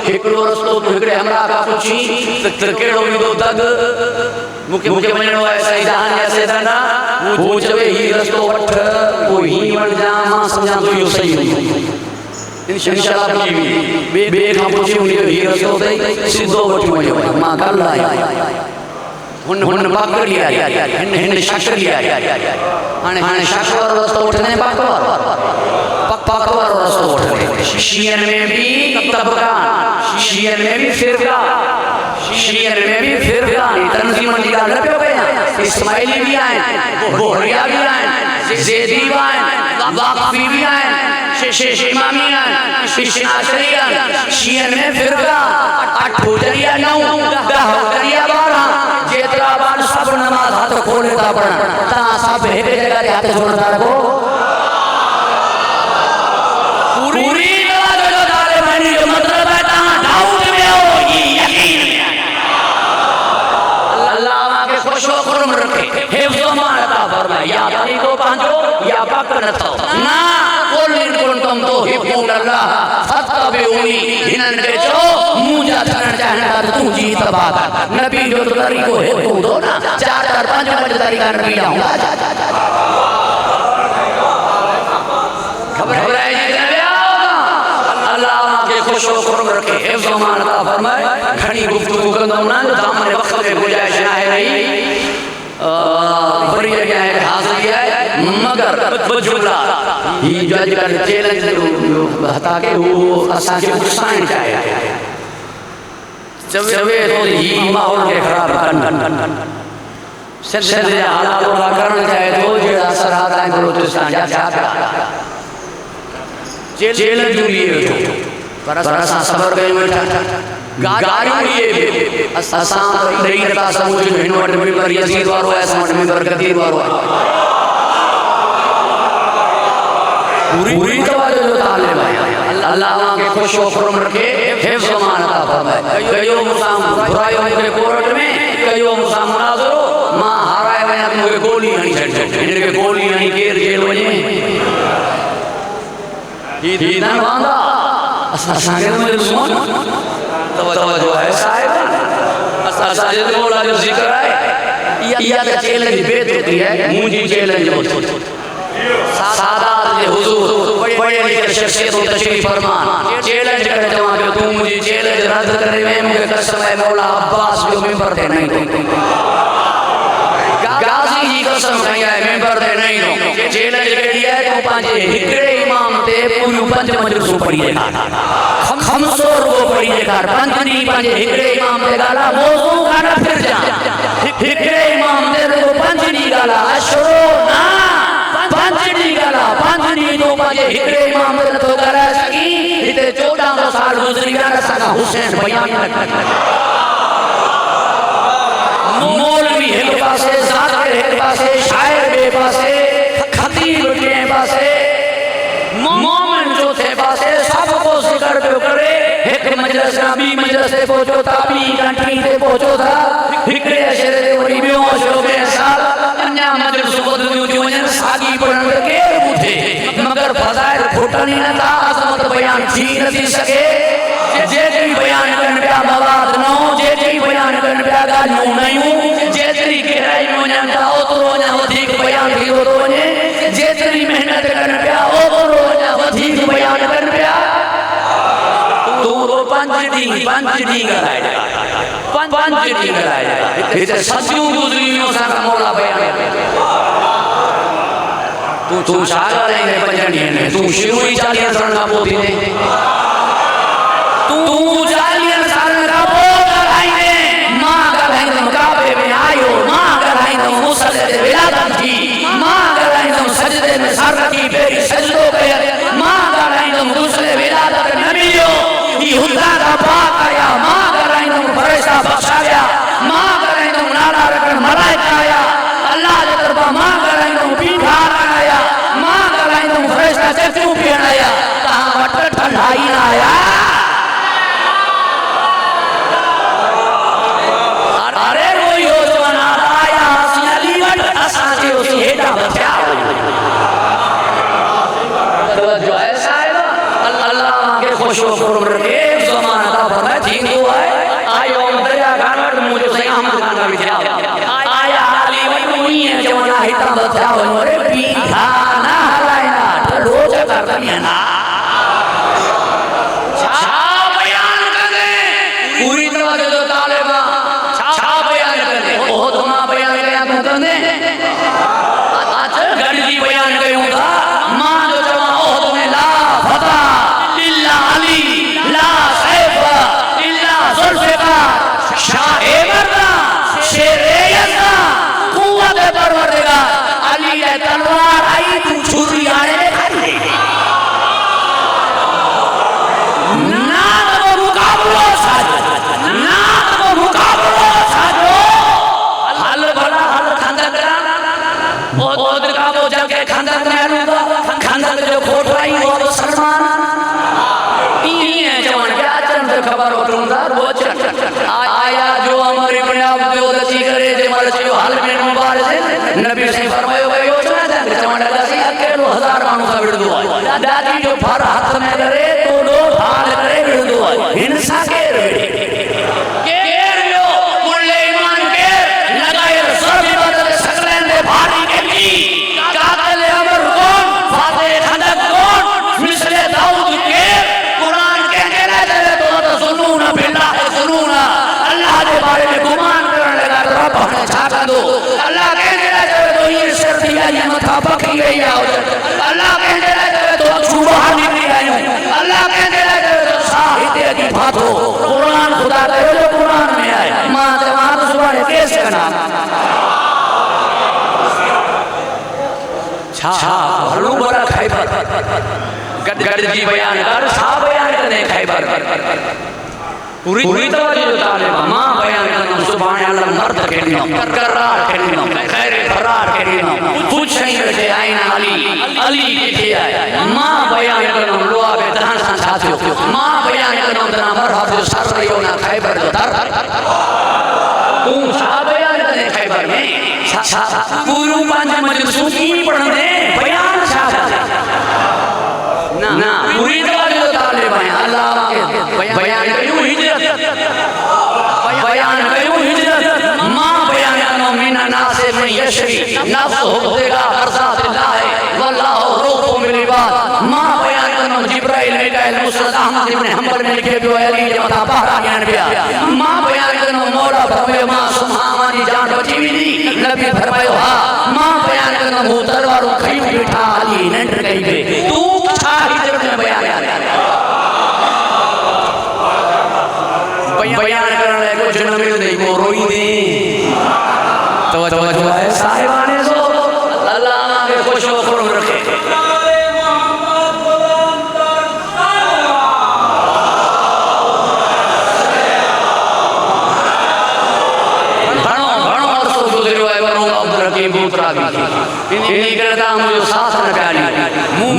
हिकड़ो रस्तो तो हिकड़े हमरा का पुछी त केड़ो विदो दग मुके वणो है सही जान ऐसे ना वो चवे ही रस्तो वठ को ही वण जा मां समझा तो यो सही इंशाअल्लाह बे का पुछी उन्हीं ही रस्तो दे सीधो वठी वणो मां गल आई हुन बाकरी आई हिन शकरी आई हाने शकवर रस्तो उठने बाकवर पकवर रस्तो उठने शियन में भी तबकान शियन में भी फिरका शियन में भी फिरका तंजीम की गाल न पे गया इस्माइली भी आए बोहरिया भी आए ज़ैदी भी आए वाक़फी भी आए इमामी आए इश्नाशरी आए शियन में फिरका 8 हुजरिया 9 10 हुजरिया 12 जेतरा बार सब नमाज हाथ खोले ता पढ़न ता सब एक जगह हाथ जोड़ता रहो पूरी नमाज जो दाले मानी जो मतलब है ता दाऊद में हो ये यकीन में अल्लाह के खुशो खुरम रखे हिफ्ज़ मान अता फरमाए या तरी को पांचो या पक न थो ना कुल इन कुंतुम तो हिब्बुन अल्लाह फत्तबिउनी हिनन के जो मुझा थरण चाहना तू जी तबाद नबी जो तरी को है तू दो ना 4 4 5 तरी का नबी आऊंगा खबर है अल्लाह के खुशो खुरम रखे हिफ्ज़ मान अता फरमाए घणी गुफ्तगू कंदो ना दामन वक्त में गुंजाइश है नहीं बड़ी जगह है हासिल किया है मगर जुमला ही जज कर चैलेंज हटा के वो असा के उकसाइन चाहे चवे तो ही माहौल के खराब करन सिर हालात वाला करण चाहे तो जेड़ा असर आता है बलूचिस्तान जा चैलेंज लिए पर असा सबर कयो बैठा गाड़ी लिए असा नहीं रता समझ हिन वट मिंबर यजीद वारो है समझ मिंबर कदीर वारो है पूरी तवज्जो जो तालिब है अल्लाह के खुशो खुरम रखे हिफ्ज़ मान अता फरमाए कयो मुसाम बुरायो के कोर्ट में कयो मुसाम मुनाज़रो मां हाराए वया मुके गोली हणी छड इनके गोली हणी केर जेल वने ही ना वांदा असा के में सुन तवज्जो है साहिब असा जे मौला जो जिक्र है या तो चैलेंज बेत होती है मुझी चैलेंज होती सादात जे हुजूर बड़े लिखे शख्सियत तशरीफ फरमान चैलेंज करे जमा के तू मुझे चैलेंज रद्द करे में मुझे कसम है मौला अब्बास जो मिंबर दे नहीं गाजी जी कसम कही है मिंबर दे नहीं दो चैलेंज केड़ी है तू पांचे हिकड़े इमाम ते पूरी 5 मजलिस पढ़ी है खमसो रो पढ़ी है कार 5 नी पांचे हिकड़े इमाम ते गाला मौजू गाना फिर जा हिकड़े इमाम ते रो 5 नी गाला अशरो ना 5 नी गाला 5 नी तो पांचे हिकड़े इमाम ते तो गाला सकी इते 1400 साल गुजरी गाला सका हुसैन बयान मौलवी एक पासे ज़ाकिर एक पासे शायर बे पासे खतीब के पासे मोमिन जो थे पासे सबको जिक्र पे करे एक मजलिस नबी मजलिस पे पहुंचो ताबी कंट्री पे पहुंचो था हिकड़े अशरे दे वरी बियो शो के साल अन्या मजलिस खुद जो ने सागी पढ़न के उठे मगर फजाइल फुटनी न था अजमत बयान थी नहीं सके जे जी बयान करन पिया मवाद न जे जी बयान करन पिया गालियों नहीं जेतरी गहराई में वञा ओतरो वञा वधीक बयान थी तो वञे जेतरी मेहनत करन पिया ओतरो वञा वधीक बयान करन पिया तू वो 5 डी ॻाल्हाए 5 डी ॻाल्हाए हिते सदियूं गुज़रियूं असां मौला बयान तू छा ॻाल्हाईंदे 5 ॾींहंनि में तू शुरू ई 40 साल खां पोइ थींदे तू 40 साल खां पोइ ॻाल्हाईंदे मां ॻाल्हाईंदुमि काबे में आयो मां ॻाल्हाईंदुमि मुसले ते विलादत थी मां ॻाल्हाईंदुमि सजदे में सर रखी पहिरीं सजदो कयो मां ॻाल्हाईंदुमि दूसरे विलादत न मिलियो ही हुदा का पाक आया मां ॻाल्हाईंदुमि फरिश्ता बख्शा गया मां ॻाल्हाईंदुमि नाला रखण मलाइका आया अल्लाह जे तरफ़ां मां ॻाल्हाईंदुमि बीमार आया मां ॻाल्हाईंदुमि फरिश्ता चचूं पीअण आया तव्हां वटि ठंडाई न बता रे पीठा ना हलायना रोज करनी ना छा बयान करे पूरी तरह से जो तालिबान छा बयान करे ओ तुम बयान करे तुम करने आज गणजी बयान करूंगा मां जो जवा ओ तुम्हें ला फता इल्ला अली ला सैफ इल्ला जुल्फिकार शाहे मर्दा शेरे यज़्दा कुव्वत परवरदिगार अली है तलवार आई तू छुरी आने में खड़ी ना वो मुकाबला साजो ना वो मुकाबला साजो हल भला हल खंदक बहुत का वो जाके खंदक में आलूगा खंदक जो खोटवाई वो सलमान ये जवान क्या चंद खबर हो तुमदार वो चल आया जो हमारे अपने आप पे उदसी करे जे मारे जो हाल में मुबारक है नबी से फरमायो भाई योजना दे जवान दासी अकेलो हजार मानु का विड़ दो दादी जो फर हाथ में करे तो दो फाल करे विड़ दो हिंसा के लो मुल्ले ईमान के लगाए सब बदल सकलें दे भारी के ली कातिल अमर कौन फाते खंदक कौन मिसले दाऊद के कुरान के कहले तो सुनून बिल्लाह सुनून अल्लाह के बारे में गुमान करने लगा रब हमें छाटा दो अल्लाह कहने लगे तो ये सिर दिया ये माथा पकी गई आओ अल्लाह कहने लगे तो सुबह निकली आई अल्लाह कहने लगे तो साहित्य की बात हो कुरान खुदा का जो कुरान में आए मां जवान सुबह केस करना छा हलू बड़ा खैबर गदगद जी बयान कर सा बयान करने खैबर पूरी तरह जो तालिबान मां बयान करना सुभान अल्लाह मर्द के नाम करार के नाम खैर फरार के नाम कुछ नहीं से आईना अली के आए मां बयान करना लोआ पे दहन सा साथियो मां बयान करना तना मरहब जो सर रहियो ना खैबर जो दर तू सा बयान करने खैबर में गुरु पांच मजलिस सूफी पढ़ने बयान सा ना पूरी तरह जो तालिबान अल्लाह के बयान कयूं हिजरत बयान कयूं हिजरत मां बयान करनो मीना नासे में यशरी नफ्स होगा फरजातिल्लाह वल्लाहु रूहु मिन इबाद मां बयान करनो जिब्राइल मिकाइल मुसअद अहमद इब्न हंबल में लिखे बियो अली जे मथा बहरा ज्ञान बिया मां बयान करनो मौला फरमायो मां सुभान जी जान बची वी नबी फरमायो हां मां बयान करनो मु दरबारो खई बैठा अली नंढ कई बे तू छा हिजरत में बयान बयान करने को जन्म नहीं को रोई दे तवज्जो है साहिबाने सो अल्लाह के खुश हो फरम रखे घणो अरसो गुजरियो है वरो अब्दुल हकीम बूतरा भी इनी करता मुझे साथ न प्यारी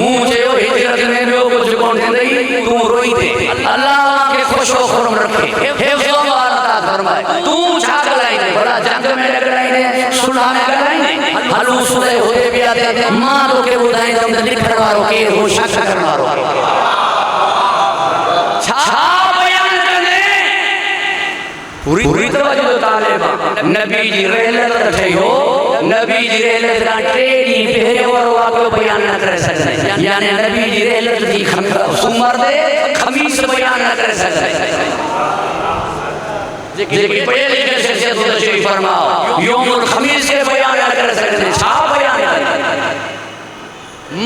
मुझे यो हिजरत में रो कुछ कोन दई तू रोई दे अल्लाह के खुश हो फरम रखे हिफ्ज़ो वारता फरमाए तू छा गलाई दे बड़ा जंग में लगलाई दे सुलह में गलाई दे हलू सुले होए बिया दे मां तो के बुधाई तुम लिखण वारो के हो शक करन वारो छा बयान करने पूरी तरह जो तालिबान नबी जी रहलत रखे हो नबी जी रहलत का टेडी पहरे वारो आको बयान न कर सकते यानी नबी जी रहलत की उमर दे खमीस बयान न कर सकते जेकी पढ़े लिखे शख्सियत हो तशरीफ फरमाओ यौमुल खमीस के बयान न कर सकते छा बयान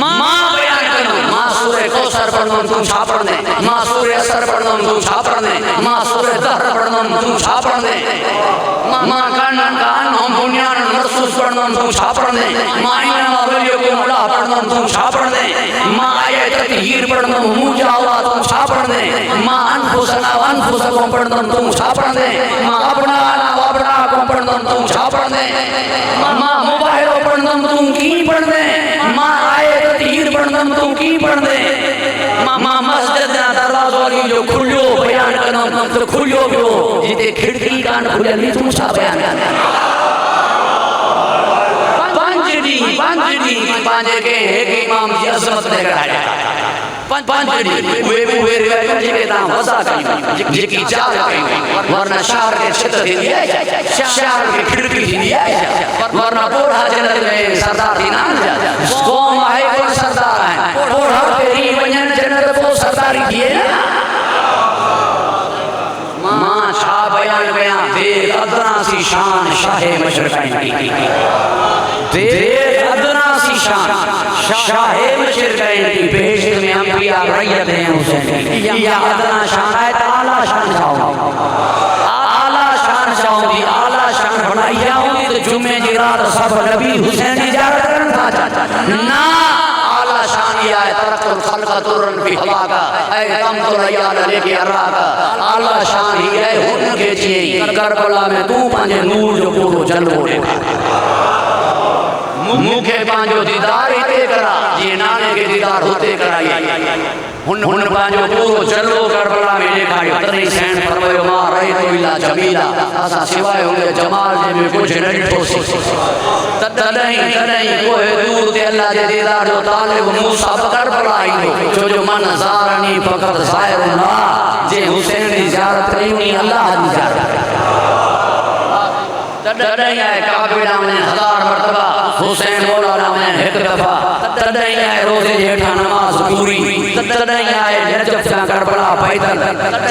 मां बयान करनो मां सूरह कौसर पढ़नो तू छा पढ़ने मां सूरह असर पढ़नो तू छा पढ़ने मां सूरह दहर पढ़नो तू छा पढ़ने मां कानन कान हम बुनियान मरसूस पढ़नो तू छा पढ़ने मां इना वलियो को मुला पढ़नो तू छा पढ़ने मां आयत तहीर पढ़नो मुजा हुआ तू छा पढ़ने मां अनफुसना अनफुसको पढ़नो तू छा पढ़ने मां अपना को पढ़नो तू छा पढ़ने मां मुबाहिरो पढ़नो तू की पढ़ने मां आयत तहीर पढ़नो तू की पढ़ने मां मस्जिद ना दरवाजो वाली जो खुलियो बयान करनो तो खुलियो बियो जिते खिड़की कान खुलली तू छा बयान पंजडी पांजे के एक इमाम जी अजमत ने कराया पंजडी वे रिवायत जी के नाम वसा कई जिकी चाल कई वरना शहर के क्षेत्र दिया शहर की खिड़की दिया वरना बूढ़ा जन्नत में सरदार थी ना कौम आहे कोई सरदार है बूढ़ा तेरी वजन जन्नत को सरदारी दिए मां छा बयान कया देख अदना सी शान शाहे मशरकैन की देख अदना सी शान शाहे मशरकैन की बेहश्त में अंबिया रैयत हैं हुसैन की या अदना शान है आला शान चाहो आला शान चाहो दी आला शान बनाई जाऊंगी तो जुमे की रात सब नबी हुसैन की जियारत करना चाहता ना आला शान या तरकुल खल्क तुरन भी हवा का ऐ कम तो रयाल लेके अरा का आला शान ही है हुन के जी करबला में तू पांजे नूर जो पूरो जलवो देखा मुखे पांजो दीदार इते करा जी नाने के दीदार होते कराई हुन पांजो पूरो जलवो करबला में देखायो तरी सैन फरमायो मां रही तो इला जमीला असा सिवाय हुए जमाल जे में कुछ न ॾिठो तॾहिं कोई दूर ते अल्लाह जे दीदार जो तालिब मूसा करबला ईंदो जो मन ज़ारनी फ़क़त ज़ाहिरुल्लाह जे हुसैन जी ज़ियारत कई अल्लाह जी ज़ियारत तॾहिं आहे काबिला में 1000 मरतबा हुसैन मौलाना में एक दफ़ा तॾहिं आहे रोज़े जे हेठां नमाज़ पूरी तॾहिं आहे नजफ़ जा करबला पैदल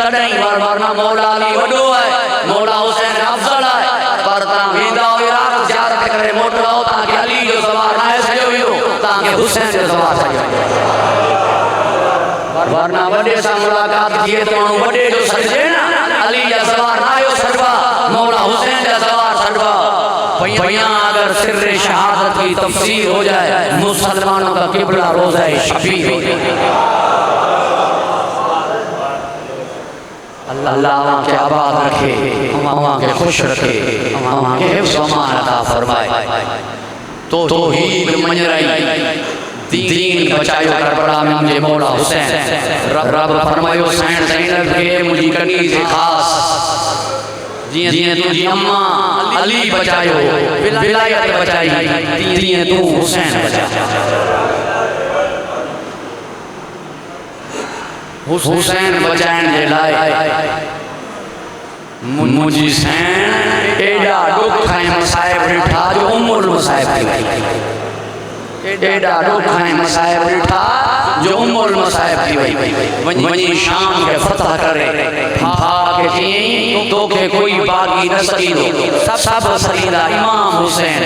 तॾहिं वरना मौला अली वॾो आहे मौला हुसैन अफ़ज़ल आहे पर तव्हां वेंदा इराक़ ज़ियारत करे मोटो तव्हांखे अली जो सवार न आहे सॼो इहो तव्हांखे हुसैन जो सवार सॼो वरना वॾे सां मुलाक़ात थिए त माण्हू वॾे जो सॾिजे न अली जा सवार न आयो सॾिबा मौला हुसैन जा सवार सॾिबा भैया अगर सिर्रे शहादत की तफसीर हो जाए मुसलमानों का किबला रोज़ा शफी हो अल्लाह के आबाद रखे अल्लाह के खुश रखे अल्लाह के हिफ्ज़ व अमान अता फरमाए तो ही मंजराई दीन बचायो करबला में मुझे मौला हुसैन रब फरमायो सैन ज़ैनब के मुझी कनी से खास जिए तुझी अम्मा अली बचायो विलायत बचाई जिए तू हुसैन बचा हुसैन बचाइण जे लाइ मुझी सैन एडा दुख ऐं मसाइब ॾिठा जो उमुल मसाइब थी एडा दुख ऐं मसाइब ॾिठा जो उमुल मसाइब थी वई वञी शाम के फतह करे के चई तोखे कोई बागी न सकींदो सब सकींदा इमाम हुसैन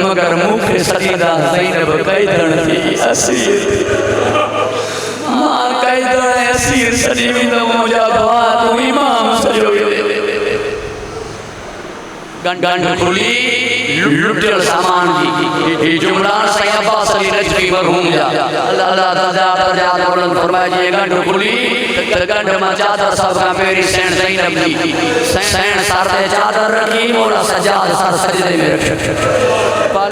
मगर मूंखे सकींदा ज़ैनब कैदण थी असीर मां कैदण असीर सॼी वेंदो मुंहिंजा भा तूं इमाम सॼो गंढ खुली लुटियल सामान जी जुमला साईं अब्बास अली नजफी मरहूम जा अल्लाह दर्जा बुलंद फरमाए जी गंढ खुली त गंढ मां चादर सब खां पहिरीं सैन ज़ैनब जी सैन सर ते चादर रखी मौला सजाद सर सजदे में रख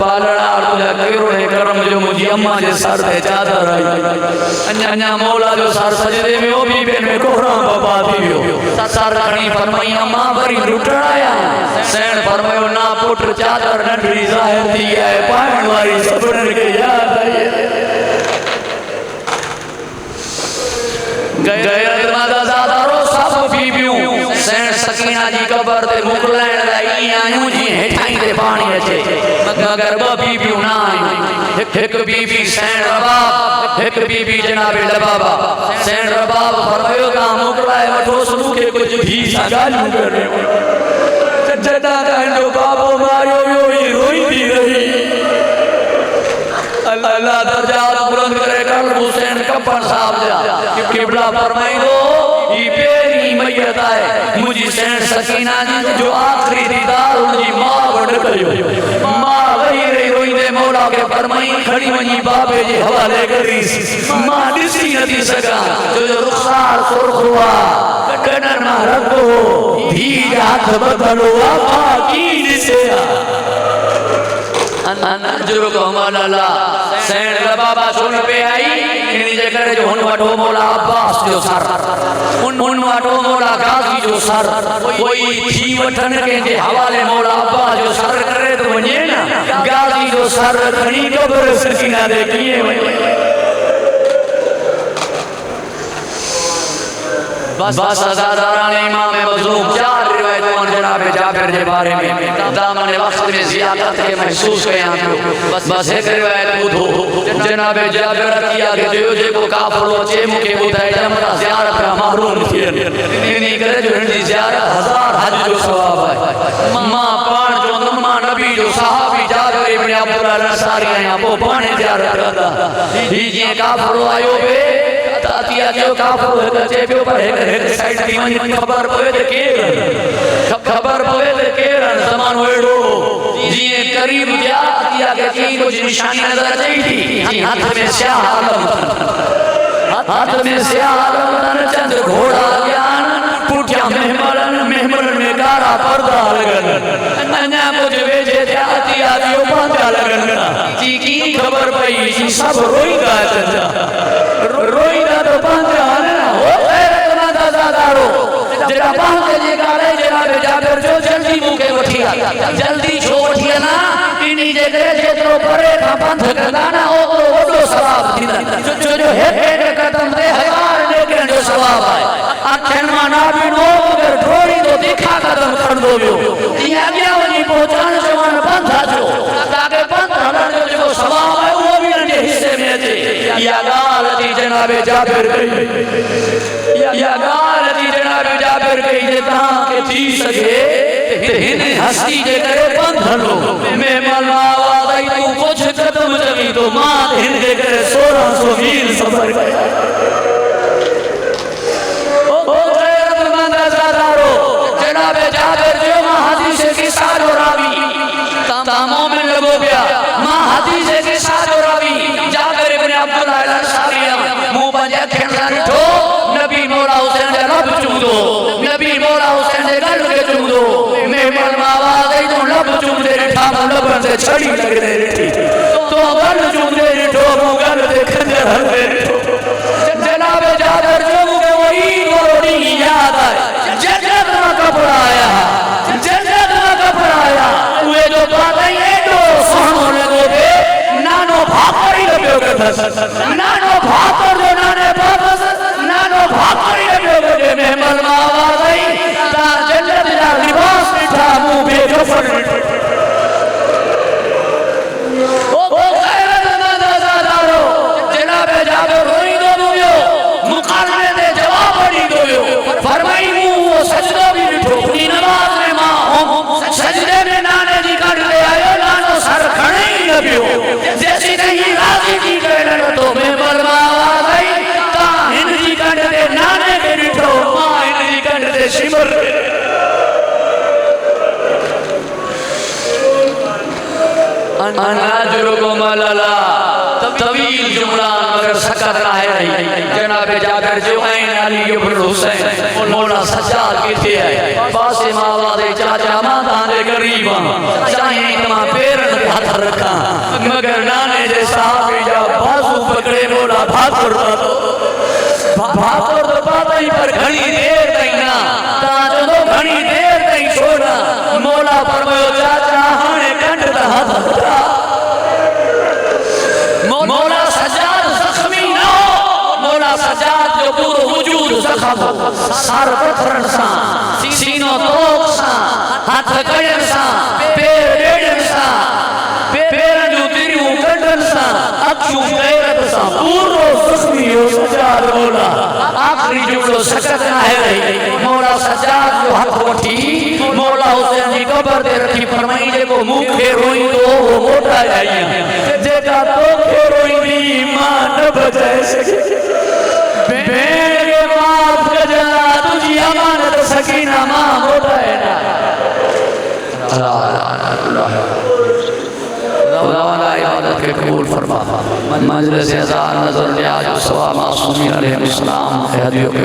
पालड़ा तुझा कहिड़ो है करम जो मुंहिंजी अम्मा जे सर ते चादर आई अञा मौला जो सर सजदे में हो बि में कोहरा बाबा थी वियो सर खणी फरमाई अम्मा वरी लुटण आया सैन फरमायो ना पुट चादर नंढड़ी ज़ाहिर थी है पाइण वारी सभिनी खे याद आई गैरत मादा ज़ादारो सब बीबियूं सैन सकीना जी कबर ते मोकलाइण लाइ आयूं जी हेठाई ते पाणी अचे मगर ॿ बीबियूं न आयूं हिकु बीबी सैन रबाब हिकु बीबी जनाब लबाबा सैन रबाब फरमायो तव्हां मोकलाए वठो सुबुह खे कुझु भी सां ॻाल्हियूं करे जॾा जो बाबो मारियो वियो ही रोईंदी रही अल्लाह दर्जात बुलंद करे कल हुसैन कपन साहब जा किबला फरमाइंदो ई पहिरीं मैयत आहे मुंहिंजी सैन सकीना जी जो आखिरी दीदार उनजी मां वटि कयो मां वेही रही रोईंदे मौला खे फरमाई खणी वञी बाबे जे हवाले करीस मां ॾिसी नथी सघां जो रुख़सार सुर्ख हुआ कॾहिं मां रखो धी हाथ बदलो मां की ॾिसे अनजुर को मौला सैन बाबा सुन पे आई इन जे करे जो हुन वठो मौला अब्बास जो सर हुन वठो मौला गाजी जो सर कोई थी वठन के जे हवाले मौला अब्बास जो सर करे तो वञे ना गाजी जो सर खणी कबर सकीना दे कीअं वञे बस अज़ादारान इमाम मज़लूम 4 रिवायतों जनाब जाबिर के बारे में दामन वक्त में ज़ियादत के महसूस कया बस एक रिवायत ॿुधो जनाब जाबिर किया के जो जेको काफ़िरो अचे मूंखे ॿुधाए जमरा ज़ियारत खां महरूम थियनि इन करे जो हिन जी ज़ियारत 1000 हज जो सवाब है मां पाण चवंदुमि मां नबी जो सहाबी जाबिर इब्न अब्दुल्लाह अंसारी आहियां पोइ पाण ज़ियारत कंदा ही जीअं काफ़िरो आयो बे तातिया जो काफ़िरो अचे पियो पर एक साइड थी वञी खबर पवे त केरु ज़मानो अहिड़ो जीअं करीब थिया तातिया के चई कुझु निशानी नज़र अचे थी हथ में स्याह आलम चंद घोड़ा ज्ञान पुठिया मेहमरन में गारा पर्दा लगन अञा कुझु वेझे थिया तातिया जो बांधा लगन जी की खबर पई सब रोईंदा तो बांधा हो गैरतमंद अज़ादारो जरा बांधे जे गाले जनाब जाबिर जो जल्दी मूंखे वठी आ जल्दी छो वठी ना इनी जे करे जेतिरो परे खां बंध कंदा ना ओतिरो वॾो सवाब थींदा जो हेठ कदम ते 1000 नेकनि जो सवाब आहे अखियुनि मां ना ॾिनो मगर डोड़ींदो तिखा कदम खणंदो वियो जीअं अॻियां वञी पहुचण चवण बंद अचो ताके बंद हलण जो जेको सवाब आहे उहो बि हिन जे हिसे में अचे इहा ॻाल्हि थी जनाब जाबिर या गाल दी जनाब जाबिर कही जे तहां के थी सके ते हिन हस्ती जे करे बंधनो मैं मौला आवाज आई तू कुछ कदम चवी तो मां हिन जे करे 1600 मील सफर कया ओ गैरतमंद अज़ादारो जनाब जाबिर जो मां हदीस के सारो रावी तमामों में लगो गया मां हदीस के सारो रावी जाबिर इब्न अब्दुल्लाह अंसारी मुंह पंजे अखियुनि सां ॾिठो नबी मौला हुसैन जे लब चूंदो नबी मौला हुसैन जे गल के चूंदो मेहमान आवाज आई तो लब चूंदे ॾिठा लबन से छड़ी लगदे ॾिठी तो गल चूंदे ॾिठो मूं गल ते खंजर हलदे ॾिठो जनाब जाबिर जो मूंखे वही गोरी याद आए जन्नत मां कपड़ा आया उहे जो बादई एॾो सुहिणो लॻो पे नानो भाकर ई लॻियो कथस नानो भाकर जो नाने बाबस नानो भाकरी लॻियो मुझे मेहमान आवाज आई ता जन्नत जा लिबास ॾिठा मूं बेकफन ओ गैरतमंद अज़ादारो जनाब जाबिर रोईंदो वियो मुकालमे ते जवाब ॾींदो वियो फरमाई मूं सजदो बि ॾिठो उनी नमाज़ में मां सजदे में नाने जी कढ ले आयो नानो सर खणे ई न पियो जैसी नहीं राज़ी थी करे तो मेहमान आवाज आई हिन जी कंड ते नाने के ॾिठो मां हिन जी कंड ते शिमर अनाजुरुको मलला तवील जुमला मगर सकत आहे नहीं जनाब जाबिर जो ऐन अली इब्न हुसैन मौला सज्जाद किथे है पासे मावादे चाचा मां तांदे करीब चाहे तमा पैरन ते हथ रखा मगर नाने जे साहब जा बाजू पकड़े मौला भाकुर तो बात ही पर घणी देर तई ना ता जो घणी देर तई छोड़ा मौला फरमायो चाचा हाने कंड ता हाथ मौला सज्जाद जख्मी न हो मौला सज्जाद जो पूरो वजूद जख्म हो सर पत्थरन सा सीनो तोक सा हाथ कड़न सा पैर डेडन सा पैरन जो तिरियूं कंडन सा अखियूं गैरत सा पूरो जख्मी हो सज्जाद मौला आखिरी जुमलो सकत आहे मौला सज्जाद जो हथ वठी मौला हुसैन जी कब्र ते रखी फरमाई जेको मूंखे रोईंदो वो मोटा आई जेका तोखे रोईंदी मां न बचाए सके भेण के माफ कजला तुझी अमानत सकीना मां मोटाए ना अल्लाह खुदावंद इबादत के कबूल फरमा मजलिस अज़ान नजर न्याज सवाब मासूमीन अलैहिस्सलाम हदियो के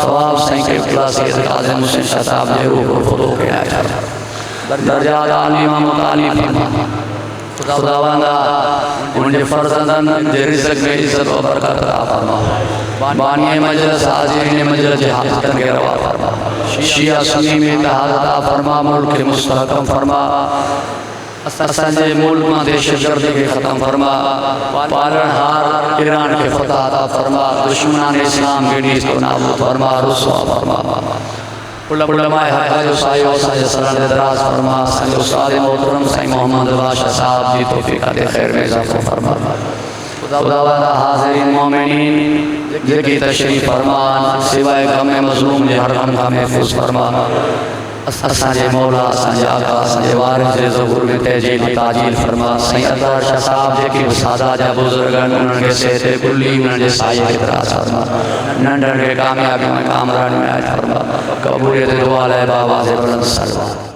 सवाब सही के इखलास के काज़िम हुसैन शाह साहब जे रूह खुदो के आया दर्जा आली मुताली फरमा खुदावंद उनके फर्जंदन जे रिज़्क़ में इज्जत और बरकत अता फरमा बानी मजलिस हाज़िरीन मजलिस के हाफ़िज़न के रवा फरमा शिया सुन्नी में इत्तेहाद अता फरमा मुल्क के मुस्तहकम फरमा असांजे मुल्क में दहशतगर्दी के ख़त्म फरमा, पालनहार ईरान के फतह अता फरमा, दुश्मनान इस्लाम के नीज़ को नाबूद फरमा, रुसवा फरमा। उलमाए हक़ जो सायो असांजे सरहद दराज फरमा, असांजे उस्ताद मोहतरम साईं मोहम्मद बादशाह साहब जी तौफ़ीक़ खैर में इज़ाफ़ो फरमा। खुदावंदा हाज़िरीन मोमिनीन जेकी तशरीफ़ फरमान, सिवाय गम मज़लूम जे हर गम का महफूज़ फरमा। असांजे मौला असांजे आका असांजे वारिस जे ज़हूर में तहजील ताजील फरमा। साईं अज़हर शाह साहब जेके सादा जा बुज़ुर्गन उन्हनि खे सेहत कुल्ली उन्हनि जे साये खे दराज़ फरमा, नंढनि खे कामयाबी में कामरानी में आयत फरमा। क़बूलियत दुआ लाइ बाबा जे बुलंद सलवात।